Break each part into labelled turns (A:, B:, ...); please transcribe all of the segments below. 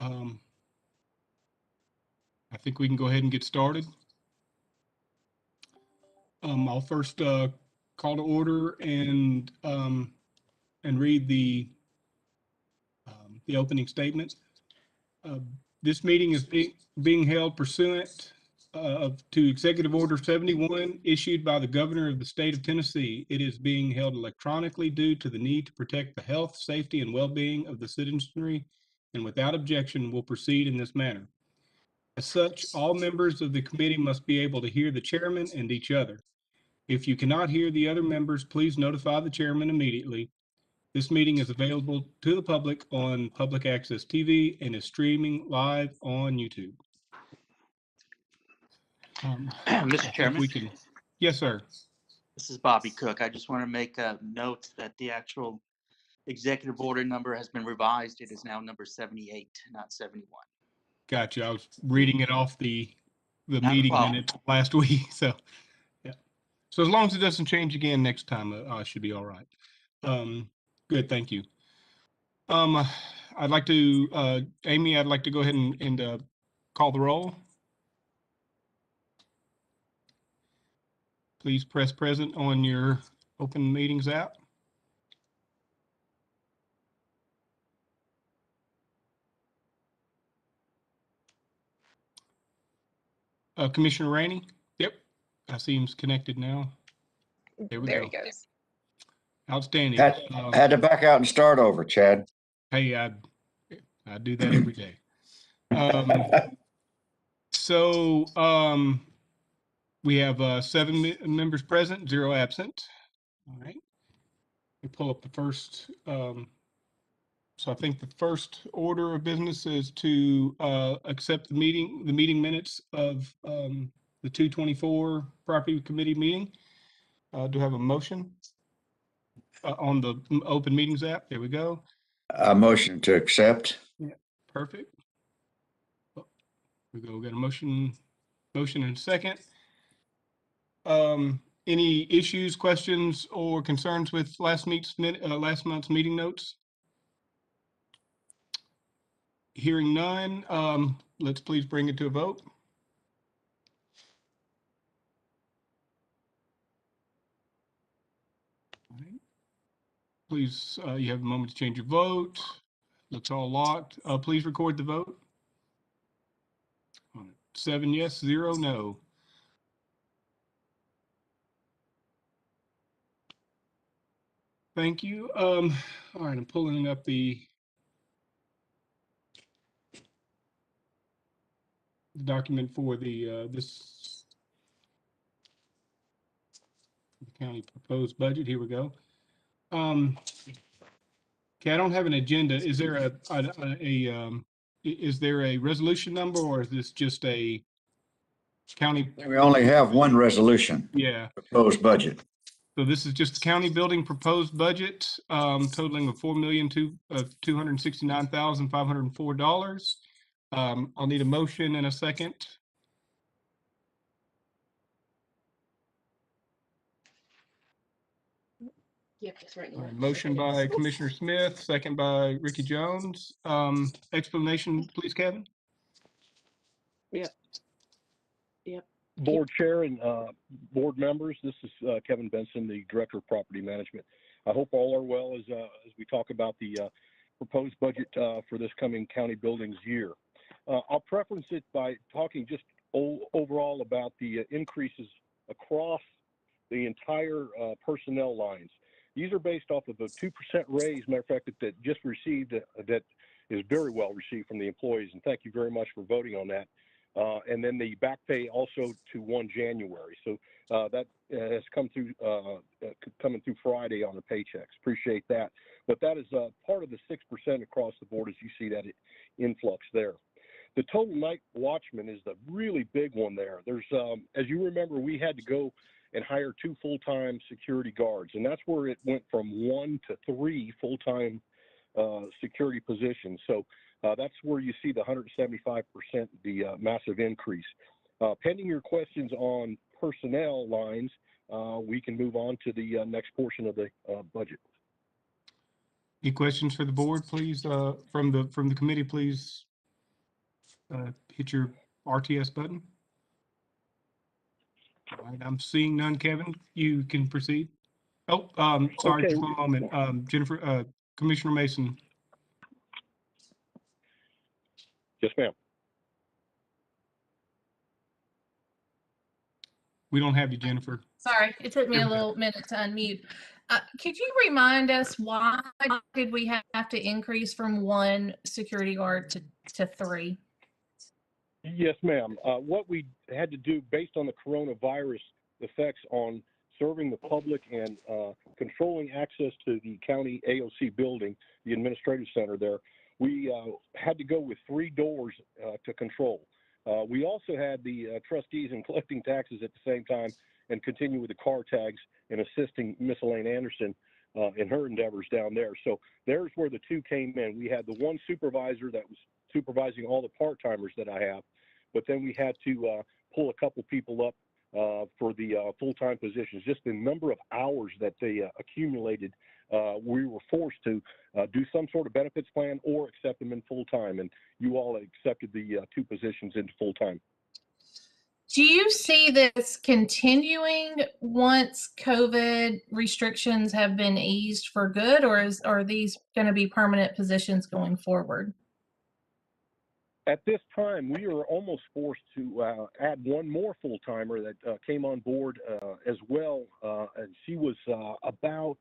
A: I think we can go ahead and get started. I'll first call to order and read the opening statement. This meeting is being held pursuant to Executive Order 71 issued by the Governor of the State of Tennessee. It is being held electronically due to the need to protect the health, safety, and well-being of the citizenry, and without objection will proceed in this manner. As such, all members of the committee must be able to hear the chairman and each other. If you cannot hear the other members, please notify the chairman immediately. This meeting is available to the public on Public Access TV and is streaming live on YouTube.
B: Mr. Chairman.
A: Yes, sir.
B: This is Bobby Cook. I just want to make a note that the actual executive order number has been revised. It is now number 78, not 71.
A: Gotcha. I was reading it off the
B: Not
A: meeting minutes last week. So, yeah. So as long as it doesn't change again next time, I should be all right. Good. Thank you. I'd like to, Amy, I'd like to go ahead and call the roll. Please press present on your Open Meetings app. Commissioner Rainey? Yep. I see him connected now. There we go.
C: He goes.
A: Outstanding.
D: Had to back out and start over, Chad.
A: Hey, I do that every day. We have 7 members present, 0 absent. All right. We pull up the first. So I think the first order of business is to accept the meeting minutes of the 2/24 Property Committee meeting. Do I have a motion on the Open Meetings app? There we go.
D: A motion to accept.
A: Yeah, perfect. We got a motion and a second. Any issues, questions, or concerns with last month's meeting notes? Hearing none, let's please bring it to a vote. All right. Please, you have a moment to change your vote. Looks all locked. Please record the vote. 7 yes, 0 no. Thank you. All right, I'm pulling up the document for the this county proposed budget. Here we go. Okay, I don't have an agenda. Is there is there a resolution number, or is this just a county?
D: We only have one resolution.
A: Yeah.
D: Proposed budget.
A: So this is just the county building proposed budget, totaling of $4,269,504. I'll need a motion and a second.
C: Yep, just right.
A: All right, motion by Commissioner Smith, second by Ricky Jones. Explanation, please, Kevin.
C: Yep.
E: Board Chair and board members, this is Kevin Benson, the Director of Property Management. I hope all are well as we talk about the proposed budget for this coming county buildings year. I'll preference it by talking just overall about the increases across the entire personnel lines. These are based off of a 2% raise, matter of fact, that just received, that is very well received from the employees, and thank you very much for voting on that. And then the back pay also to 1 January. So that has come through, coming through Friday on the paychecks. Appreciate that. But that is part of the 6% across the board, as you see that influx there. The total night watchman is the really big one there. There's, as you remember, we had to go and hire 2 full-time security guards, and that's where it went from 1 to 3 full-time security positions. So that's where you see the 175%, the massive increase. Pending your questions on personnel lines, we can move on to the next portion of the budget.
A: Any questions for the board, please? From the committee, please hit your RTS button. All right, I'm seeing none. Kevin, you can proceed. Oh, sorry,
E: Okay.
A: just one moment. Jennifer, Commissioner Mason.
E: Yes, ma'am.
A: We don't have you, Jennifer.
F: Sorry, it took me
A: There
F: a
A: we go.
F: little minute to unmute. Could you remind us why did we have to increase from 1 security guard to 3?
E: Yes, ma'am. What we had to do based on the coronavirus effects on serving the public and controlling access to the county AOC building, the administrative center there, we had to go with 3 doors to control. We also had the trustees in collecting taxes at the same time and continue with the car tags and assisting Miss Elaine Anderson in her endeavors down there. So there's where the 2 came in. We had the 1 supervisor that was supervising all the part-timers that I have, but then we had to pull a couple people up for the full-time positions. Just the number of hours that they accumulated, we were forced to do some sort of benefits plan or accept them in full-time, and you all accepted the 2 positions into full-time.
F: Do you see this continuing once COVID restrictions have been eased for good, or are these going to be permanent positions going forward?
E: At this time, we are almost forced to add 1 more full-timer that came on board as well, and she was about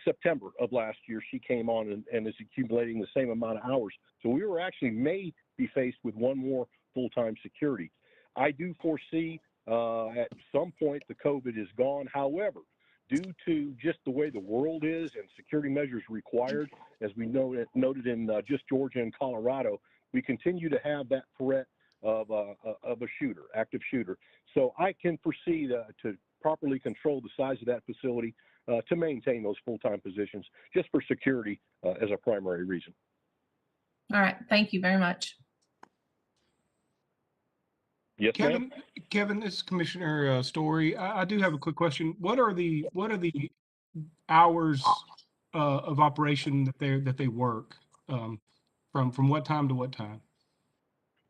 E: September of last year. She came on and is accumulating the same amount of hours. So we were actually may be faced with 1 more full-time security. I do foresee at some point the COVID is gone. However, due to just the way the world is and security measures required, as we noted in just Georgia and Colorado, we continue to have that threat of a shooter, active shooter. So I can foresee to properly control the size of that facility to maintain those full-time positions just for security as a primary reason.
F: All right, thank you very much.
E: Yes, ma'am.
A: Kevin, this is Commissioner Story. I do have a quick question. What are the hours of operation that they work from what time to what time?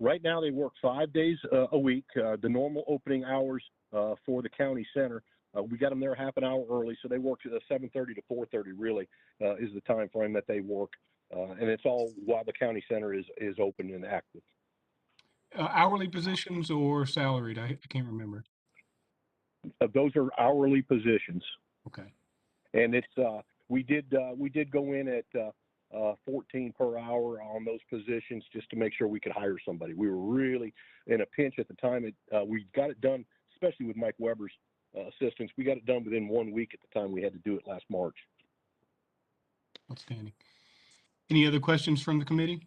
E: Right now, they work 5 days a week. The normal opening hours for the county center, we got them there half an hour early, so they work at 7:30 to 4:30. Really is the time frame that they work, and it's all while the county center is open and active.
A: Hourly positions or salaried? I can't remember.
E: Those are hourly positions,
A: Okay.
E: and it's we did go in at 14 per hour on those positions just to make sure we could hire somebody. We were really in a pinch at the time. We got it done, especially with Mike Weber's assistance. We got it done within 1 week at the time we had to do it last March.
A: Outstanding. Any other questions from the committee?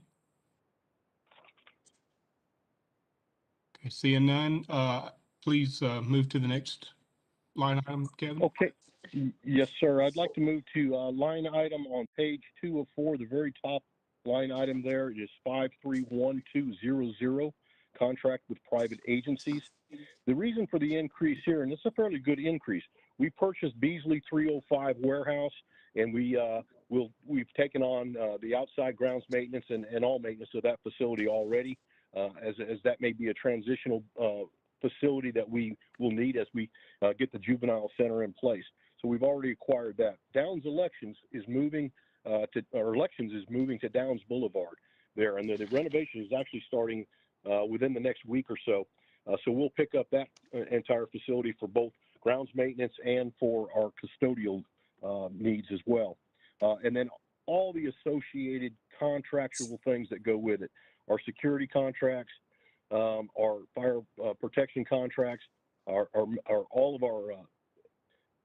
A: Okay, seeing none, please move to the next line item, Kevin.
E: Okay. Yes, sir. I'd like to move to line item on page 2 of 4, the very top line item there. It is 531200, contract with private agencies. The reason for the increase here, and it's a fairly good increase, we purchased Beasley 305 warehouse, and we've taken on the outside grounds maintenance and all maintenance of that facility already, as that may be a transitional facility that we will need as we get the juvenile center in place. So we've already acquired that. Downs Elections is moving to Downs Boulevard there, and the renovation is actually starting within the next week or so. So we'll pick up that entire facility for both grounds maintenance and for our custodial needs as well. And then all the associated contractual things that go with it, our security contracts, our fire protection contracts, our all of our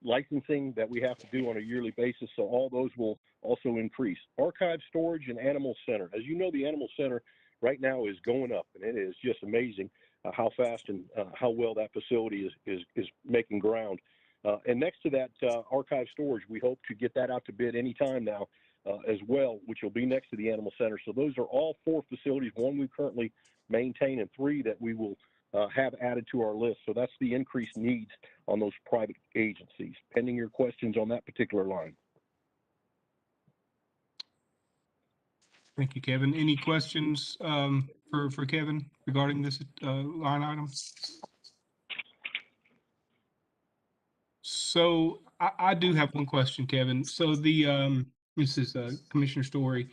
E: licensing that we have to do on a yearly basis. So all those will also increase. Archive storage and animal center. As you know, the animal center right now is going up, and it is just amazing how fast and how well that facility is making ground. And next to that archive storage, we hope to get that out to bid anytime now as well, which will be next to the animal center. So those are all 4 facilities, 1 we currently maintain and 3 that we will have added to our list. So that's the increased needs on those private agencies. Pending your questions on that particular line.
A: Thank you, Kevin. Any questions for Kevin regarding this line item? So I do have one question, Kevin. So this is Commissioner Story.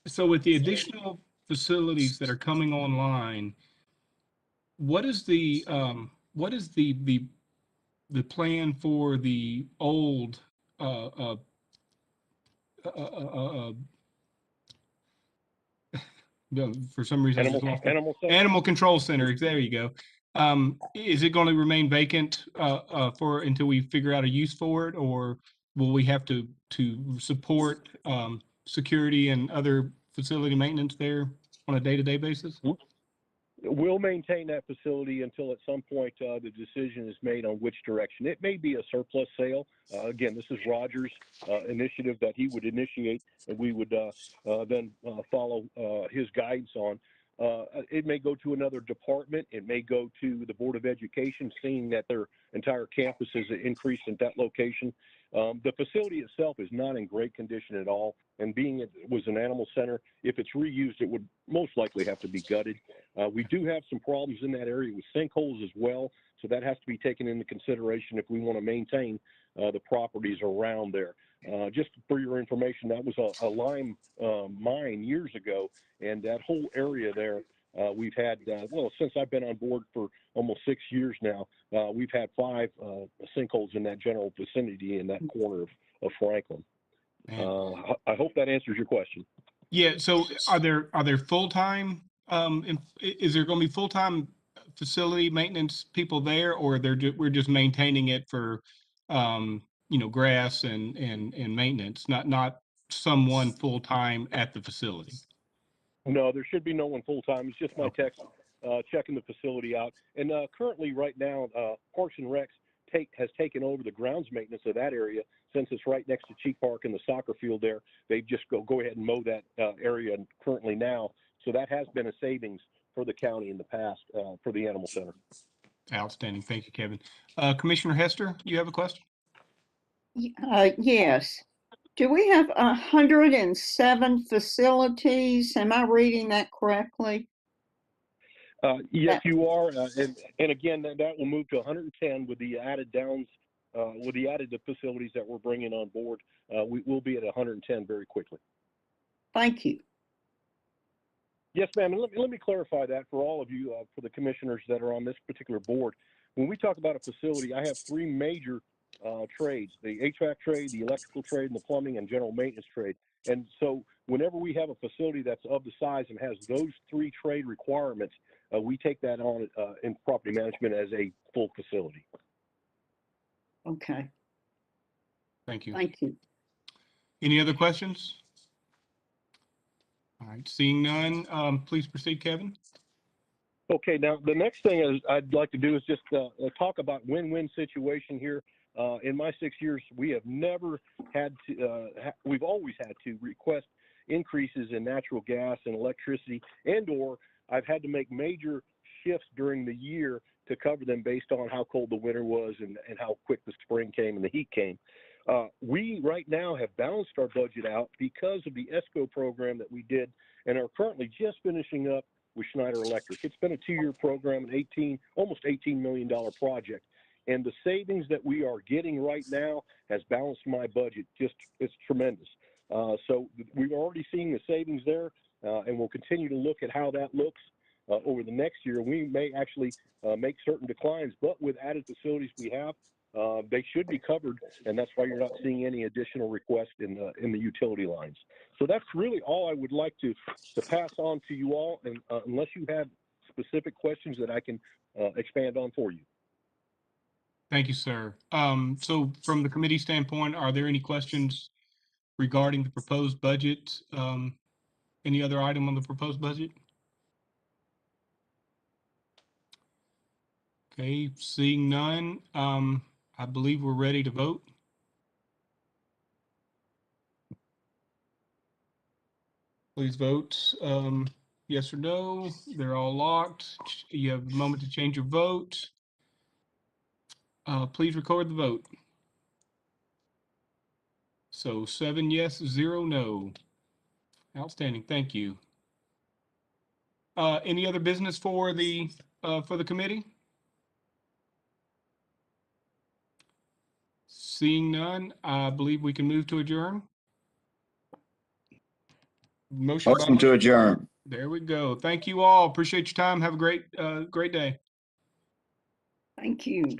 A: So with the additional facilities that are coming online, what is the plan for the old for some reason I just lost it. Animal Control Center. There you go. Is it going to remain vacant until we figure out a use for it, or will we have to support security and other facility maintenance there on a day-to-day basis?
E: We'll maintain that facility until at some point the decision is made on which direction. It may be a surplus sale. Again, this is Roger's initiative that he would initiate, and we would then follow his guidance on. It may go to another department. It may go to the Board of Education, seeing that their entire campus is increased at that location. The facility itself is not in great condition at all, and being it was an animal center, if it's reused, it would most likely have to be gutted. We do have some problems in that area with sinkholes as well, so that has to be taken into consideration if we want to maintain the properties around there. Just for your information, that was a lime mine years ago, and that whole area there, we've had, well, since I've been on board for almost 6 years now, we've had 5 sinkholes in that general vicinity in that corner of Franklin. I hope that answers your question.
A: Yeah. So are there full-time, is there going to be full-time facility maintenance people there, or we're just maintaining it for, grass and maintenance, not someone full-time at the facility?
E: No, there should be no one full-time. It's just my techs checking the facility out. And currently right now, Parks and Recs has taken over the grounds maintenance of that area. Since it's right next to Cheek Park and the soccer field there, they just go ahead and mow that area currently now. So that has been a savings for the county in the past for the animal center.
A: Outstanding. Thank you, Kevin. Commissioner Hester, you have a question?
G: Yes. Do we have 107 facilities? Am I reading that correctly?
E: Yes, you are. And again, that will move to 110 with the added downs, with the added facilities that we're bringing on board. We will be at 110 very quickly.
G: Thank you.
E: Yes, ma'am. And let me clarify that for all of you, for the commissioners that are on this particular board. When we talk about a facility, I have 3 major trades: the HVAC trade, the electrical trade, and the plumbing and general maintenance trade. And so whenever we have a facility that's of the size and has those 3 trade requirements, we take that on in property management as a full facility.
G: Okay.
A: Thank you.
G: Thank you.
A: Any other questions? All right, seeing none, please proceed, Kevin.
E: Okay, now the next thing I'd like to do is just talk about win-win situation here. In my 6 years, we have never had to, we've always had to request increases in natural gas and electricity, and/or I've had to make major shifts during the year to cover them based on how cold the winter was and how quick the spring came and the heat came. We right now have balanced our budget out because of the ESCO program that we did and are currently just finishing up with Schneider Electric. It's been a 2-year program, almost $18 million project. And the savings that we are getting right now has balanced my budget. It's tremendous. So we're already seeing the savings there, and we'll continue to look at how that looks over the next year. We may actually make certain declines, but with added facilities we have, they should be covered, and that's why you're not seeing any additional requests in the utility lines. So that's really all I would like to pass on to you all, and unless you have specific questions that I can expand on for you.
A: Thank you, sir. So from the committee standpoint, are there any questions regarding the proposed budget? Any other item on the proposed budget? Okay, seeing none, I believe we're ready to vote. Please vote yes or no. They're all locked. You have a moment to change your vote. Please record the vote. So 7 yes, 0 no. Outstanding, thank you. Any other business for the committee? Seeing none, I believe we can move to adjourn. Motion
D: Motion to adjourn.
A: There we go. Thank you all. Appreciate your time. Have a great day.
G: Thank you.